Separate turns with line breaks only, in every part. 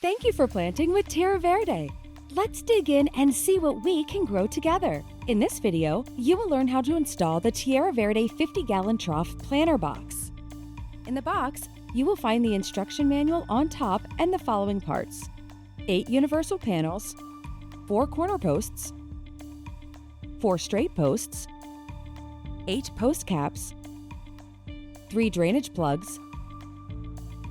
Thank you for planting with TierraVerde. Let's dig in and see what we can grow together. In this video, you will learn how to install the TierraVerde 50-gallon trough planter box. In the box, you will find the instruction manual on top and the following parts: 8 universal panels, 4 corner posts, 4 straight posts, 8 post caps, 3 drainage plugs,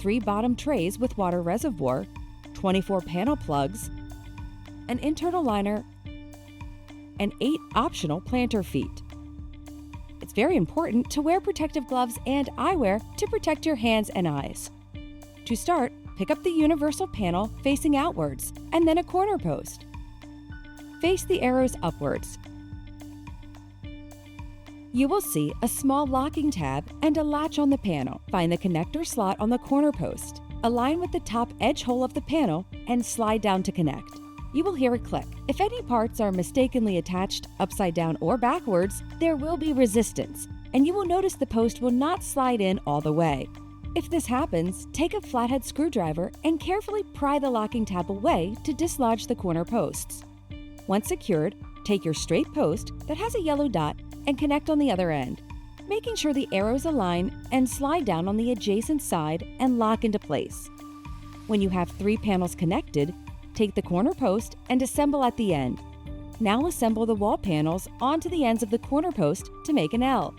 3 bottom trays with water reservoir, 24 panel plugs, an internal liner, and 8 optional planter feet. It's very important to wear protective gloves and eyewear to protect your hands and eyes. To start, pick up the universal panel facing outwards and then a corner post. Face the arrows upwards. You will see a small locking tab and a latch on the panel. Find the connector slot on the corner post. Align with the top edge hole of the panel and slide down to connect. You will hear a click. If any parts are mistakenly attached upside down or backwards, there will be resistance, and you will notice the post will not slide in all the way. If this happens, take a flathead screwdriver and carefully pry the locking tab away to dislodge the corner posts. Once secured, take your straight post that has a yellow dot and connect on the other end, making sure the arrows align, and slide down on the adjacent side and lock into place. When you have 3 panels connected, take the corner post and assemble at the end. Now assemble the wall panels onto the ends of the corner post to make an L.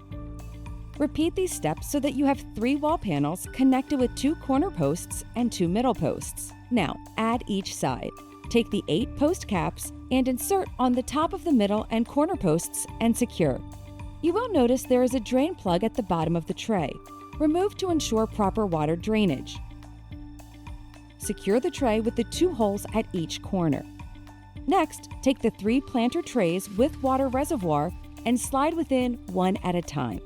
Repeat these steps so that you have 3 wall panels connected with 2 corner posts and 2 middle posts. Now add each side. Take the 8 post caps and insert on the top of the middle and corner posts and secure. You will notice there is a drain plug at the bottom of the tray. Remove to ensure proper water drainage. Secure the tray with the 2 holes at each corner. Next, take the 3 planter trays with water reservoir and slide within one at a time.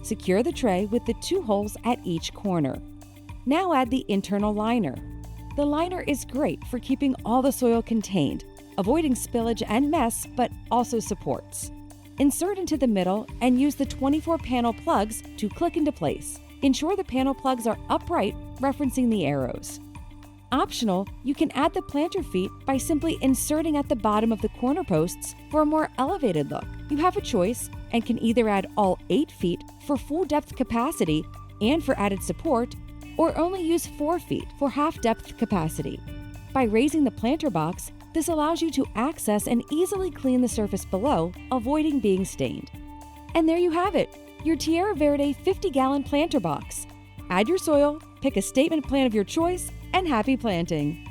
Secure the tray with the 2 holes at each corner. Now add the internal liner. The liner is great for keeping all the soil contained, avoiding spillage and mess, but also supports. Insert into the middle and use the 24 panel plugs to click into place. Ensure the panel plugs are upright, referencing the arrows. Optional, you can add the planter feet by simply inserting at the bottom of the corner posts for a more elevated look. You have a choice and can either add all 8 feet for full depth capacity and for added support, or only use 4 feet for half depth capacity. By raising the planter box, this allows you to access and easily clean the surface below, avoiding being stained. And there you have it, your TierraVerde 50-gallon planter box. Add your soil, pick a statement plant of your choice, and happy planting!